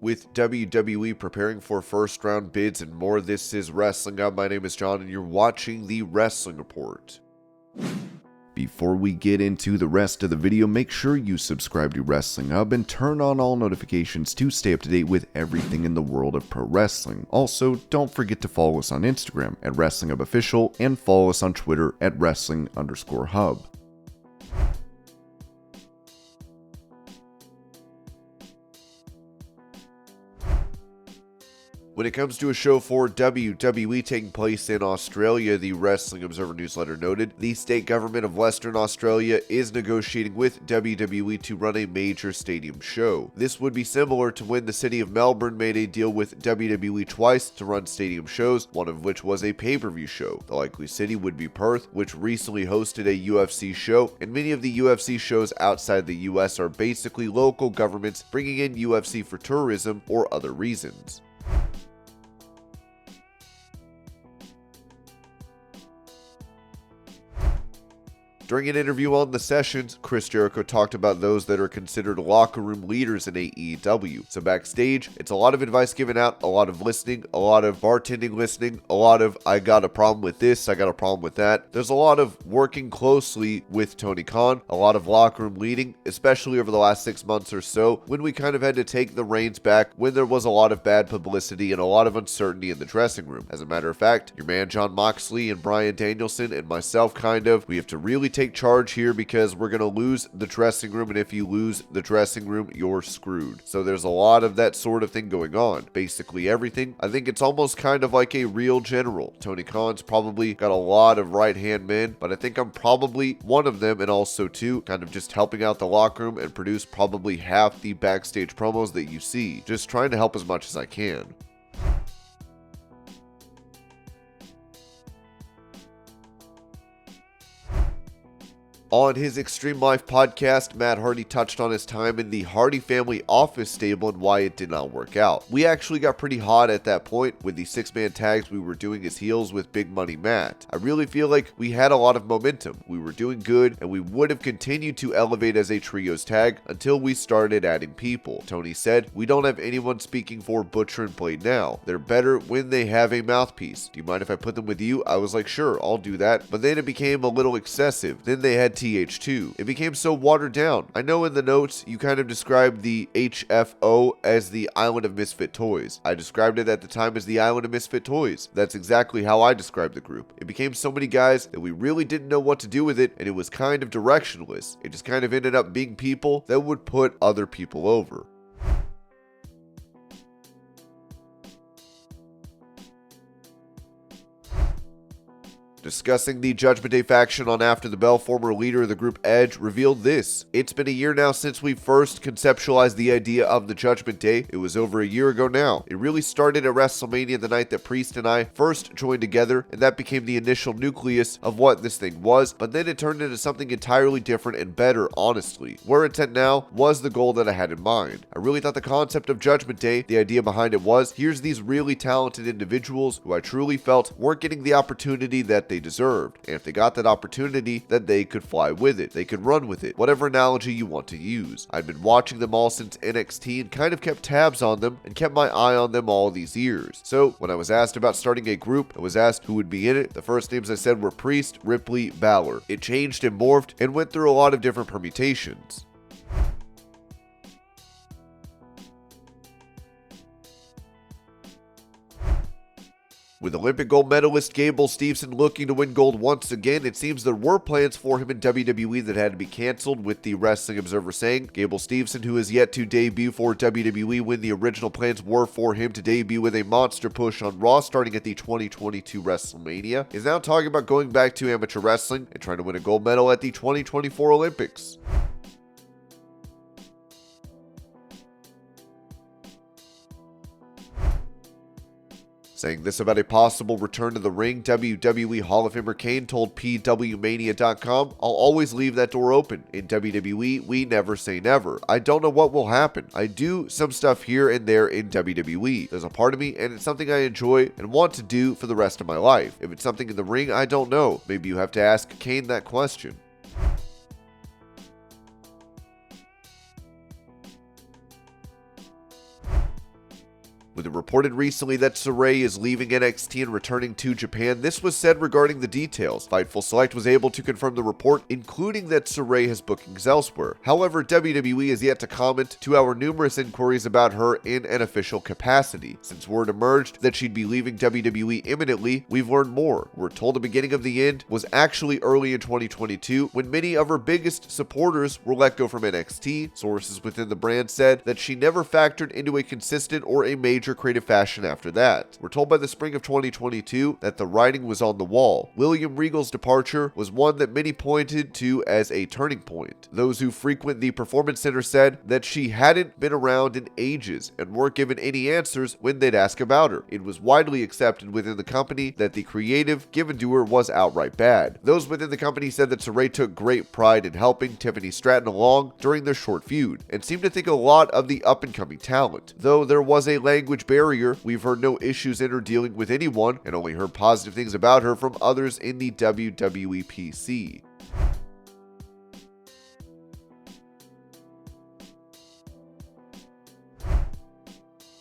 with WWE preparing for first round bids and more. This is Wrestling Up. My name is John and you're watching the Wrestling Report. Before we get into the rest of the video, make sure you subscribe to Wrestling Hub and turn on all notifications to stay up to date with everything in the world of pro wrestling. Also, don't forget to follow us on Instagram at Wrestling Hub Official and follow us on Twitter at Wrestling_Hub. When it comes to a show for WWE taking place in Australia, the Wrestling Observer newsletter noted, the state government of Western Australia is negotiating with WWE to run a major stadium show. This would be similar to when the city of Melbourne made a deal with WWE twice to run stadium shows, one of which was a pay-per-view show. The likely city would be Perth, which recently hosted a UFC show, and many of the UFC shows outside the US are basically local governments bringing in UFC for tourism or other reasons. During an interview on The Sessions, Chris Jericho talked about those that are considered locker room leaders in AEW. So backstage, it's a lot of advice given out, a lot of listening, a lot of bartending listening, a lot of I got a problem with this, I got a problem with that. There's a lot of working closely with Tony Khan, a lot of locker room leading, especially over the last 6 months or so, when we kind of had to take the reins back, when there was a lot of bad publicity and a lot of uncertainty in the dressing room. As a matter of fact, your man Jon Moxley and Bryan Danielson and myself we have to really take charge here because we're going to lose the dressing room, and if you lose the dressing room, you're screwed. So there's a lot of that sort of thing going on. Basically everything. I think it's almost kind of like a real general. Tony Khan's probably got a lot of right-hand men, but I think I'm probably one of them, and also too, kind of just helping out the locker room and produce probably half the backstage promos that you see. Just trying to help as much as I can. On his Extreme Life podcast, Matt Hardy touched on his time in the Hardy family office stable and why it did not work out. We actually got pretty hot at that point with the 6-man tags we were doing as heels with Big Money Matt. I really feel like we had a lot of momentum. We were doing good and we would have continued to elevate as a trios tag until we started adding people. Tony said, "We don't have anyone speaking for Butcher and Blade now. They're better when they have a mouthpiece. Do you mind if I put them with you?" I was like, "Sure, I'll do that." But then it became a little excessive. Then they had TH2. It became so watered down. I know in the notes you kind of described the HFO as the Island of Misfit Toys. I described it at the time as the Island of Misfit Toys. That's exactly how I described the group. It became so many guys that we really didn't know what to do with it, and it was kind of directionless. It just kind of ended up being people that would put other people over. Discussing the Judgment Day faction on After the Bell, former leader of the group Edge revealed this: "It's been a year now since we first conceptualized the idea of the Judgment Day. It was over a year ago now. It really started at WrestleMania the night that Priest and I first joined together, and that became the initial nucleus of what this thing was, but then it turned into something entirely different and better, honestly. Where it's at now was the goal that I had in mind. I really thought the concept of Judgment Day, the idea behind it was, here's these really talented individuals who I truly felt weren't getting the opportunity that they deserved, and if they got that opportunity, then they could fly with it, they could run with it, whatever analogy you want to use. I'd been watching them all since NXT and kind of kept tabs on them and kept my eye on them all these years. So when I was asked about starting a group, I was asked who would be in it. The first names I said were Priest, Ripley, Balor. It changed and morphed and went through a lot of different permutations." With Olympic gold medalist Gable Steveson looking to win gold once again, it seems there were plans for him in WWE that had to be canceled, with the Wrestling Observer saying Gable Steveson, who is yet to debut for WWE when the original plans were for him to debut with a monster push on Raw starting at the 2022 WrestleMania, is now talking about going back to amateur wrestling and trying to win a gold medal at the 2024 Olympics. Saying this about a possible return to the ring, WWE Hall of Famer Kane told PWMania.com, "I'll always leave that door open. In WWE, we never say never. I don't know what will happen. I do some stuff here and there in WWE. There's a part of me, and it's something I enjoy and want to do for the rest of my life. If it's something in the ring, I don't know. Maybe you have to ask Kane that question." With it reported recently that Sarray is leaving NXT and returning to Japan, this was said regarding the details. Fightful Select was able to confirm the report, including that Sarray has bookings elsewhere. However, WWE has yet to comment to our numerous inquiries about her in an official capacity. Since word emerged that she'd be leaving WWE imminently, we've learned more. We're told the beginning of the end was actually early in 2022, when many of her biggest supporters were let go from NXT. Sources within the brand said that she never factored into a consistent or a major creative fashion after that. We're told by the spring of 2022 that the writing was on the wall. William Regal's departure was one that many pointed to as a turning point. Those who frequent the Performance Center said that she hadn't been around in ages and weren't given any answers when they'd ask about her. It was widely accepted within the company that the creative given to her was outright bad. Those within the company said that Sarray took great pride in helping Tiffany Stratton along during their short feud, and seemed to think a lot of the up-and-coming talent. Though there was a language barrier, we've heard no issues in her dealing with anyone, and only heard positive things about her from others in the WWE PC.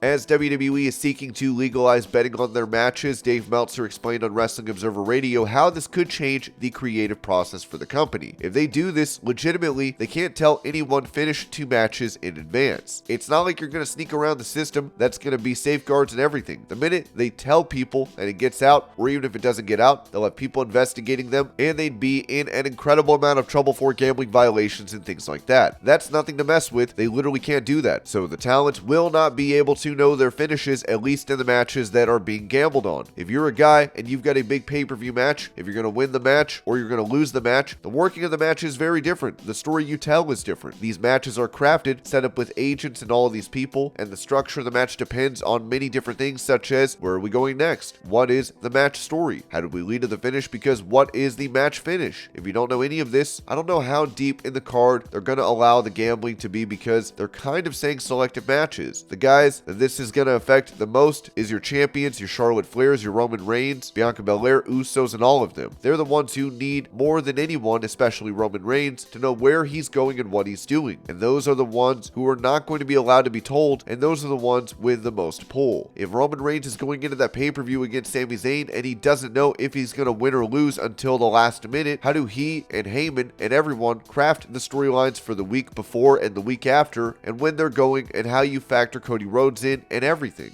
As WWE is seeking to legalize betting on their matches, Dave Meltzer explained on Wrestling Observer Radio how this could change the creative process for the company. If they do this legitimately, they can't tell anyone finish 2 matches in advance. It's not like you're going to sneak around the system. That's going to be safeguards and everything. The minute they tell people and it gets out, or even if it doesn't get out, they'll have people investigating them, and they'd be in an incredible amount of trouble for gambling violations and things like that. That's nothing to mess with. They literally can't do that. So the talent will not be able to know their finishes, at least in the matches that are being gambled on. If you're a guy and you've got a big pay-per-view match, if you're going to win the match or you're going to lose the match, the working of the match is very different. The story you tell is different. These matches are crafted, set up with agents and all of these people, and the structure of the match depends on many different things, such as where are we going next? What is the match story? How did we lead to the finish? Because what is the match finish? If you don't know any of this, I don't know how deep in the card they're going to allow the gambling to be, because they're kind of saying selective matches. The guys that this is going to affect the most is your champions, your Charlotte Flairs, your Roman Reigns, Bianca Belair, Usos, and all of them. They're the ones who need more than anyone, especially Roman Reigns, to know where he's going and what he's doing. And those are the ones who are not going to be allowed to be told, and those are the ones with the most pull. If Roman Reigns is going into that pay-per-view against Sami Zayn and he doesn't know if he's going to win or lose until the last minute, how do he and Heyman and everyone craft the storylines for the week before and the week after, and when they're going, and how you factor Cody Rhodes in and everything?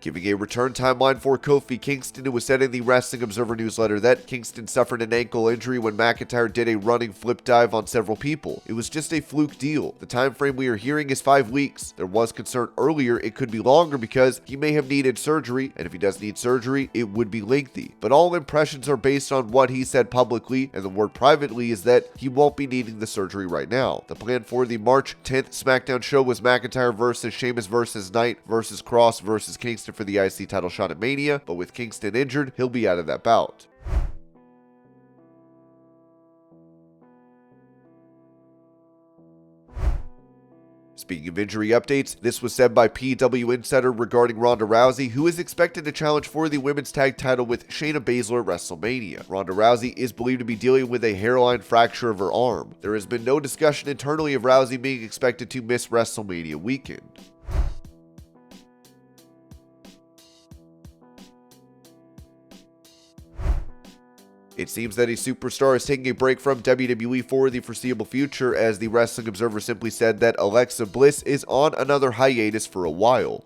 Giving a return timeline for Kofi Kingston, it was said in the Wrestling Observer newsletter that Kingston suffered an ankle injury when McIntyre did a running flip dive on several people. It was just a fluke deal. The time frame we are hearing is 5 weeks. There was concern earlier it could be longer because he may have needed surgery, and if he does need surgery, it would be lengthy. But all impressions are based on what he said publicly, and the word privately is that he won't be needing the surgery right now. The plan for the March 10th SmackDown show was McIntyre versus Sheamus versus Knight versus Cross versus Kingston for the IC title shot at Mania, but with Kingston injured, he'll be out of that bout. Speaking of injury updates, this was said by PW Insider regarding Ronda Rousey, who is expected to challenge for the women's tag title with Shayna Baszler at WrestleMania. Ronda Rousey is believed to be dealing with a hairline fracture of her arm. There has been no discussion internally of Rousey being expected to miss WrestleMania weekend. It seems that a superstar is taking a break from WWE for the foreseeable future, as the Wrestling Observer simply said that Alexa Bliss is on another hiatus for a while.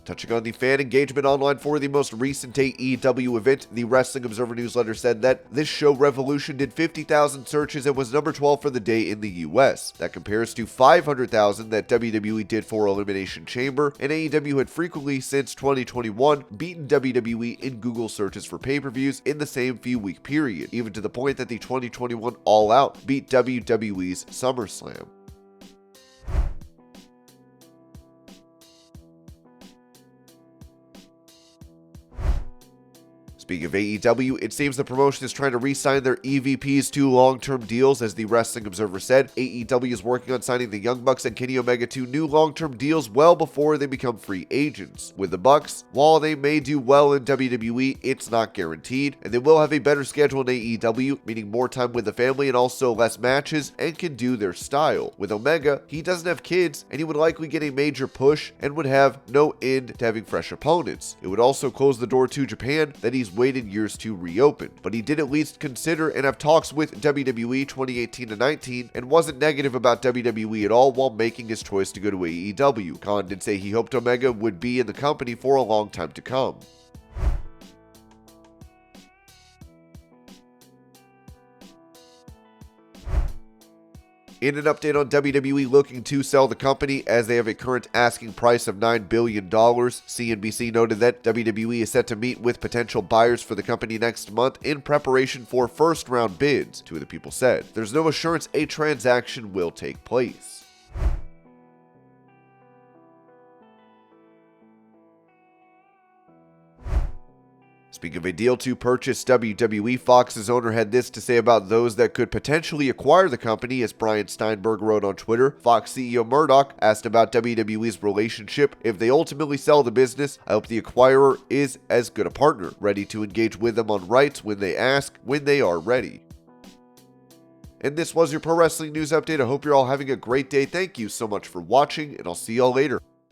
Touching on the fan engagement online for the most recent AEW event, the Wrestling Observer newsletter said that this show Revolution did 50,000 searches and was number 12 for the day in the US. That compares to 500,000 that WWE did for Elimination Chamber, and AEW had frequently since 2021 beaten WWE in Google searches for pay-per-views in the same few-week period, even to the point that the 2021 All Out beat WWE's SummerSlam. Speaking of AEW, it seems the promotion is trying to re-sign their EVPs to long-term deals. As the Wrestling Observer said, AEW is working on signing the Young Bucks and Kenny Omega to new long-term deals well before they become free agents. With the Bucks, while they may do well in WWE, it's not guaranteed, and they will have a better schedule in AEW, meaning more time with the family and also less matches, and can do their style. With Omega, he doesn't have kids, and he would likely get a major push and would have no end to having fresh opponents. It would also close the door to Japan that he's waited years to reopen, but he did at least consider and have talks with WWE 2018-19 and wasn't negative about WWE at all while making his choice to go to AEW. Khan did say he hoped Omega would be in the company for a long time to come. In an update on WWE looking to sell the company as they have a current asking price of $9 billion, CNBC noted that WWE is set to meet with potential buyers for the company next month in preparation for first-round bids, two of the people said. There's no assurance a transaction will take place. Speaking of a deal to purchase WWE, Fox's owner had this to say about those that could potentially acquire the company. As Brian Steinberg wrote on Twitter, Fox CEO Murdoch asked about WWE's relationship. If they ultimately sell the business, I hope the acquirer is as good a partner, ready to engage with them on rights when they ask, when they are ready. And this was your Pro Wrestling News Update. I hope you're all having a great day. Thank you so much for watching, and I'll see y'all later.